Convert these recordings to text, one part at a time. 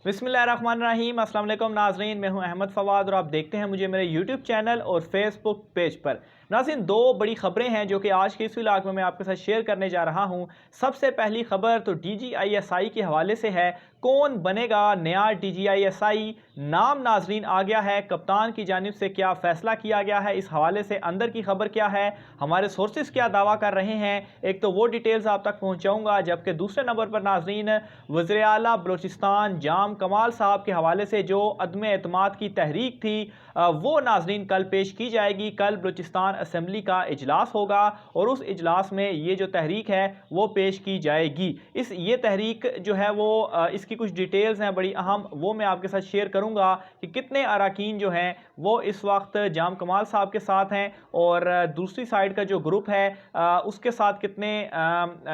बिस्मिल्लाहिर्रहमानिर्रहीम। अस्सलाम वालेकुम नाजरीन, मैं हूं अहमद फवाद और आप देखते हैं मुझे मेरे यूट्यूब चैनल और फेसबुक पेज पर। नाज़रीन, दो बड़ी खबरें हैं जो कि आज के इस व्लॉग में मैं आपके साथ शेयर करने जा रहा हूं। सबसे पहली खबर तो DGISI के हवाले से है। कौन बनेगा नया DGISI? नाम नाजरीन आ गया है, कप्तान की जानिब से क्या फैसला किया गया है, इस हवाले से अंदर की खबर क्या है, हमारे सोर्सेज क्या दावा कर रहे हैं, एक तो वो डिटेल्स आप तक पहुंचाऊंगा। जबकि दूसरे नंबर पर नाजरीन, वज़ीर आला बलूचिस्तान जाम कमाल साहब के हवाले से जो अदम एतमाद की तहरीक थी वो नाजरीन कल पेश की जाएगी। कल बलूचिस्तान असम्बली का इजलास होगा और उस इजलास में ये जो तहरीक है वो पेश की जाएगी। ये तहरीक जो है वो इसकी कुछ डिटेल्स हैं बड़ी अहम, वो मैं आपके साथ शेयर करूंगा कि कितने अरकान जो हैं वो इस वक्त जाम कमाल साहब के साथ हैं और दूसरी साइड का जो ग्रुप है उसके साथ कितने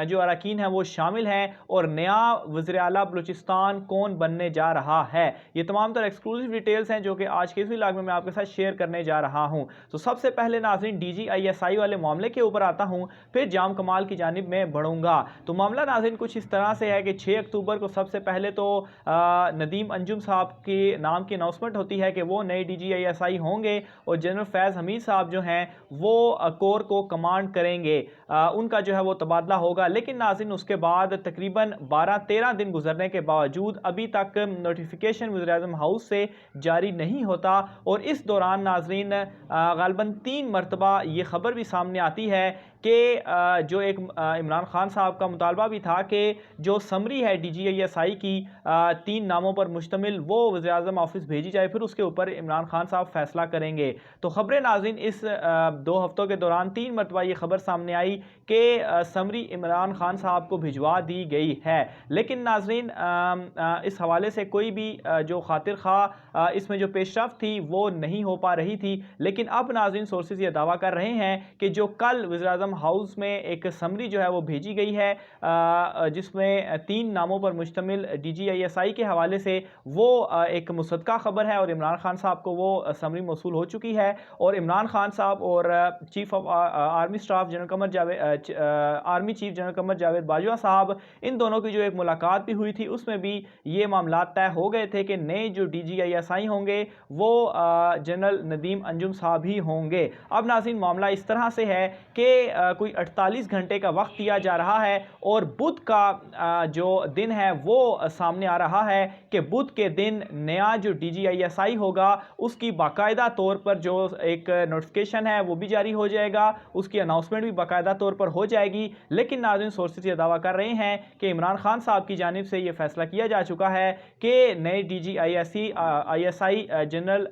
जो अरकान हैं वो शामिल हैं और नया वज़ीर आला बलूचिस्तान कौन बनने जा रहा है। ये तमाम तर एक्सक्लूसिव डिटेल्स हैं जो कि आज के इस व्लॉग में मैं आपके साथ शेयर करने जा रहा हूं। तो सबसे पहले नाज़रीन DGISI वाले मामले के ऊपर आता हूं, फिर जाम कमाल की जानिब में बढ़ूंगा। तो मामला नाज़रीन कुछ इस तरह से है कि 6 अक्टूबर को सबसे पहले तो नदीम अंजुम साहब के नाम की अनाउंसमेंट होती है कि वो नए DGISI होंगे और जनरल फैज़ हमीद साहब जो हैं वो कोर को कमांड करेंगे। उनका जो है वो तबादला होगा। लेकिन नाज़रीन उसके बाद तकरीबन 12-13 दिन गुजरने के बावजूद अभी तक नोटिफिकेशन वज़ीर-ए-आज़म हाउस से जारी नहीं होता और इस दौरान नाज़रीन ग़ालिबन 3 मरतबा ये ख़बर भी सामने आती है कि जो एक इमरान खान साहब का मुतालबा भी था कि जो समरी है DGISI की 3 नामों पर मुश्तमिल वो वज़ीर-ए-आज़म ऑफिस भेजी जाए, फिर उसके ऊपर इमरान खान साहब फैसला करेंगे। तो ख़बरें नाज़रीन इस 2 हफ्तों के दौरान 3 मरतबा ये खबर सामने आई कि समरी इमरान खान साहब को भिजवा दी गई है। लेकिन नाज़रीन इस हवाले से कोई भी जो खातिर खा इसमें जो पेशरफ्त थी वो नहीं हो पा रही थी। लेकिन अब नाज़रीन सोर्सेज ये दावा कर रहे हैं कि जो कल वज़ीर-ए-आज़म हाउस में एक समरी जो है वो भेजी गई है जिसमें 3 नामों पर मुश्तमिल DGISI के हवाले से वो एक मुसद्दका खबर है और इमरान खान साहब को वो समरी मौसूल हो चुकी है और इमरान खान साहब और chief of army staff general Qamar Javed army chief general Qamar Javed Bajwa साहब, इन दोनों की जो एक मुलाकात भी हुई थी उसमें भी ये मामला तय हो गए थे कि नए जो DGISI होंगे वो जनरल नदीम अंजुम साहब ही होंगे। अब नाज़रीन मामला इस तरह से है कि कोई 48 घंटे का वक्त दिया जा रहा है और बुध का जो दिन है वो सामने आ रहा है कि बुध के दिन नया जो DGISI होगा उसकी बाकायदा तौर पर जो एक नोटिफिकेशन है वो भी जारी हो जाएगा, उसकी अनाउंसमेंट भी बाकायदा तौर पर हो जाएगी। लेकिन नाज़रीन सोर्सेज ये दावा कर रहे हैं कि इमरान खान साहब की जानिब से ये फैसला किया जा चुका है कि नए DGISI जनरल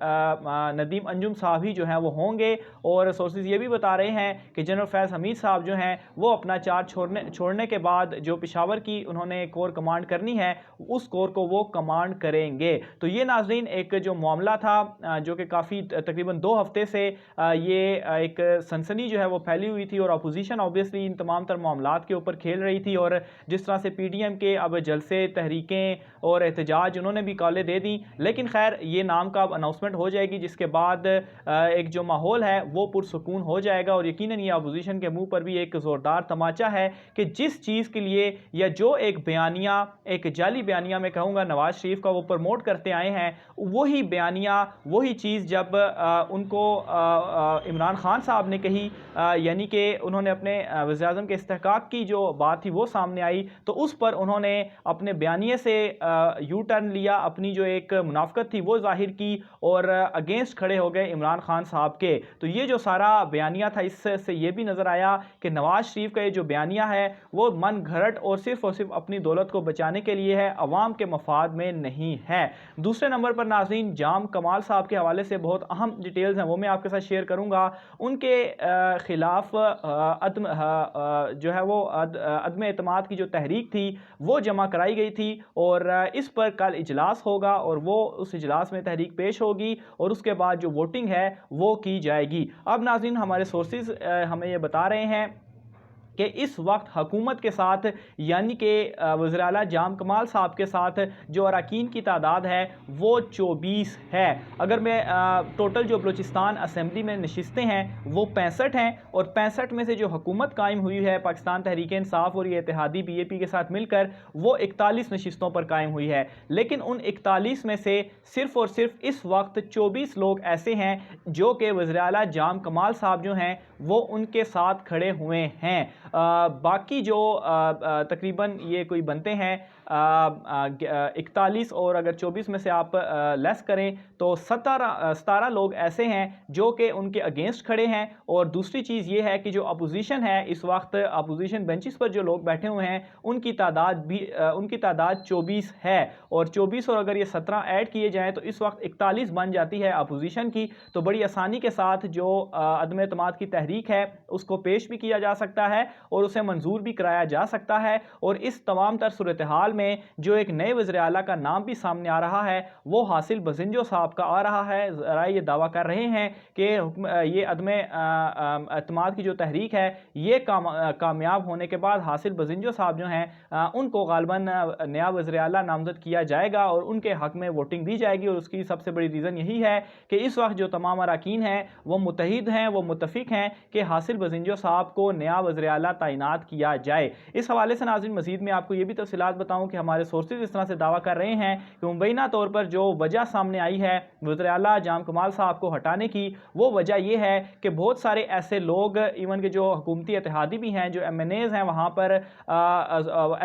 नदीम अंजुम साहब ही जो हैं वो होंगे और सोर्सेज ये भी बता रहे हैं कि जनरल फैज़ हमीद साहब जो हैं वो अपना चार्ज छोड़ने के बाद जो पेशावर की उन्होंने कोर कमांड करनी है उस कोर को वो कमांड करेंगे। तो ये नाज़रीन एक जो मामला था जो कि काफ़ी तकरीबन 2 हफ्ते से ये एक सनसनी जो है वो फैली हुई थी और अपोजिशन ऑब्वियसली इन तमाम तर मामलात के ऊपर खेल रही थी और जिस तरह से PDM के अब जलसे, तहरीकें और एहतजाज उन्होंने भी कॉलें दे दी। लेकिन खैर ये नाम का अब अनाउंसमेंट हो जाएगी जिसके बाद एक जो माहौल है वो पुरसुकून हो जाएगा और यकीनन ये अपोजिशन के मुंह पर भी एक ज़ोरदार तमाचा है कि जिस चीज़ के लिए या जो एक बयानिया, एक जाली बयानिया मैं कहूँगा नवाज शरीफ का वो प्रमोट करते आए हैं, वही बयानिया वही चीज़ जब उनको इमरान खान साहब ने कही यानी कि उन्होंने अपने वज़ीर-ए-आज़म के इस्तेहकाक की जो बात थी वो सामने आई तो उस पर उन्होंने अपने बयानिए से यू टर्न लिया, अपनी जो एक मुनाफ़कत थी वो ज़ाहिर की और अगेंस्ट खड़े हो गए इमरान खान साहब के। तो ये जो सारा बयानिया था इससे ये भी नज़र आया कि नवाज शरीफ का ये जो बयानिया है वो मन घड़त और सिर्फ अपनी दौलत को बचाने के लिए है, अवाम के मफाद में नहीं है। दूसरे नंबर पर नाज़रीन जाम कमाल साहब के हवाले से बहुत अहम डिटेल्स हैं वो मैं आपके साथ शेयर करूँगा। उनके ख़िलाफ़ जो है वो अदम एतमाद की जो तहरीक थी वो जमा कराई गई थी और इस पर कल इजलास होगा और वो उस इजलास में तहरीक पेश होगी और उसके बाद जो वोटिंग है वो की जाएगी। अब नाज़रीन हमारे सोर्सेज हमें ये बता रहे हैं कि इस वक्त हुकूमत के साथ यानी कि वज़ीर आला जाम कमाल साहब के साथ जो अरकान की तादाद है वो 24 है। अगर मैं टोटल जो बलूचिस्तान असम्बली में नशिस्तें हैं वो 65 हैं और 65 में से जो हुकूमत कायम हुई है पाकिस्तान तहरीक इंसाफ और ये इत्तेहादी BAP के साथ मिलकर वो 41 नशिस्तों पर कायम हुई है। लेकिन उन 41 में से सिर्फ़ और सिर्फ इस वक्त 24 लोग ऐसे हैं जो कि वज़ीर आला जाम कमाल साहब जो हैं वो उनके साथ खड़े हुए हैं। बाकी जो तकरीबन ये कोई बनते हैं 41 और अगर 24 में से आप लेस करें तो 17 लोग ऐसे हैं जो कि उनके अगेंस्ट खड़े हैं। और दूसरी चीज़ ये है कि जो अपोजिशन है इस वक्त अपोजिशन बेंचेस पर जो लोग बैठे हुए हैं उनकी तादाद 24 है और 24 और अगर ये 17 ऐड किए जाएँ तो इस वक्त 41 बन जाती है अपोजिशन की। तो बड़ी आसानी के साथ जो अदम एतमाद की तहरीक है उसको पेश भी किया जा सकता है और उसे मंजूर भी कराया जा सकता है। और इस तमाम तर सूरत हाल में जो एक नए वज़ीर आला का नाम भी सामने आ रहा है वो हासिल बजिंजो साहब का आ रहा है। ज़रा ये दावा कर रहे हैं कि ये अदम एतमाद की जो तहरीक है ये कामयाब होने के बाद हासिल बजिंजो साहब जो हैं उनको गालबन नया वज़ीर आला नामज़द किया जाएगा और उनके हक में वोटिंग दी जाएगी। और उसकी सबसे बड़ी रीज़न यही है कि इस वक्त जो तमाम अरकान हैं वो मुत्तहिद हैं, वो मुत्तफ़िक हैं कि हासिल बजिंजो साहब को नया वज़ीर आला तैनात किया जाए। इस हवाले से नाज़रीन मज़ीद में आपको ये भी तफ़सीलात बताऊँ कि हमारे सोर्सेज इस तरह से दावा कर रहे हैं कि मुबैना तौर पर जो वजह सामने आई है वज़ीर आला जाम कमाल साहब को हटाने की वो वजह यह है कि बहुत सारे ऐसे लोग इवन के जो हुकूमती इत्तेहादी भी हैं, जो MNAs हैं वहाँ पर,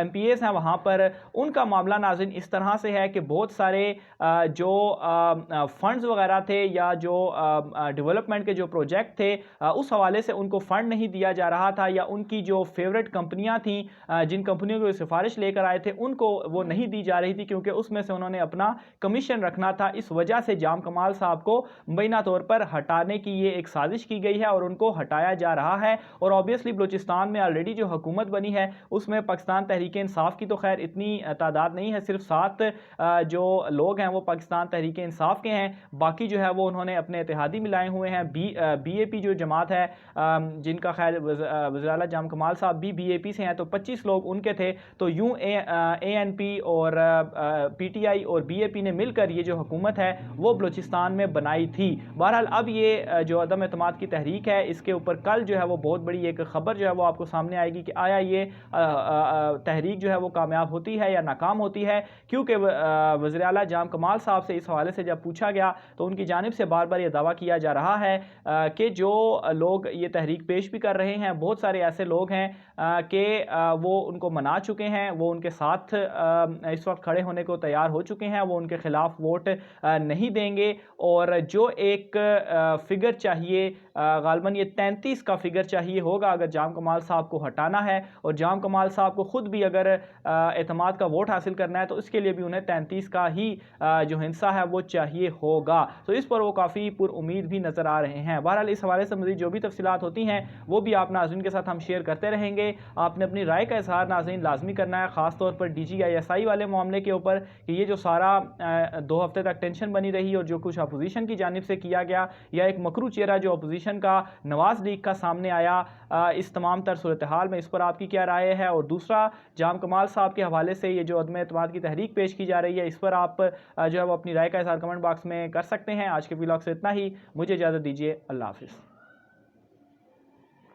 MPAs हैं वहाँ पर, उनका मामला नाज़रीन इस तरह से है कि बहुत सारे जो फंड्स वगैरह थे या जो डेवलपमेंट के जो प्रोजेक्ट थे उस हवाले से उनको फ़ंड नहीं दिया जा रहा था या उनकी जो फेवरेट कंपनियां थी जिन कंपनियों को सिफारिश लेकर आए थे उनको वो नहीं दी जा रही थी क्योंकि उसमें से उन्होंने अपना कमीशन रखना था। इस वजह से जाम कमाल साहब को मुबैना तौर पर हटाने की ये एक साजिश की गई है और उनको हटाया जा रहा है। और ऑब्वियसली बलूचिस्तान में ऑलरेडी जो हुकूमत बनी है उसमें पाकिस्तान तहरीक इंसाफ की तो खैर इतनी तादाद नहीं है, सिर्फ 7 जो लोग हैं वो पाकिस्तान तहरीक इंसाफ के हैं, बाकी जो है वो उन्होंने अपने इत्तेहादी मिलाए हुए हैं। BAP जो जमात है जिनका खैर वज़ीर आला जाम कमाल साहब भी BAP से हैं तो 25 लोग उनके थे। तो यूं ANP और PTI और BAP ने मिलकर ये जो हुकूमत है वो बलूचिस्तान में बनाई थी। बहरहाल अब ये जो अदम एतमाद की तहरीक है इसके ऊपर कल जो है वो बहुत बड़ी एक ख़बर जो है वो आपको सामने आएगी कि आया ये तहरीक जो है वो कामयाब होती है या नाकाम होती है। क्योंकि वज़ीर आला जाम कमाल साहब से इस हवाले से जब पूछा गया तो उनकी जानिब से बार बार ये दावा किया जा रहा है कि जो लोग ये तहरीक पेश भी कर रहे हैं बहुत सारे ऐसे लोग हैं कि वो उनको मना चुके हैं, वो उनके साथ इस वक्त खड़े होने को तैयार हो चुके हैं, वो उनके खिलाफ वोट नहीं देंगे। और जो एक फिगर चाहिए गालबन ये 33 का फिगर चाहिए होगा अगर जाम कमाल साहब को हटाना है और जाम कमाल साहब को ख़ुद भी अगर एतमाद का वोट हासिल करना है तो इसके लिए भी उन्हें 33 का ही जो हिस्सा है वो चाहिए होगा। तो इस पर वो काफ़ी पुरुम्मीद भी नज़र आ रहे हैं। बहरहाल इस हवाले से मज़ीद जो भी तफसीलात होती हैं वो भी आप नाज़रीन के साथ हम शेयर करते रहेंगे। आपने अपनी राय का इजहार नाज़रीन लाजमी करना है, ख़ासतौर पर DGISI वाले मामले के ऊपर कि ये जो सारा 2 हफ्ते तक टेंशन बनी रही और जो कुछ अपोजिशन की जानिब से किया गया या एक मकरू चेहरा जो अपोजिशन का नवाज लीग का सामने आया, इस तमाम तर सूरत हाल में इस पर आपकी क्या राय है। और दूसरा जाम कमाल साहब के हवाले से ये जो अदम एतमाद की तहरीक पेश की जा रही है इस पर आप जो है वो अपनी राय का इजहार कमेंट बॉक्स में कर सकते हैं। आज के व्लॉग से इतना ही, मुझे इजाज़त दीजिए, अल्लाह हाफ़िज़।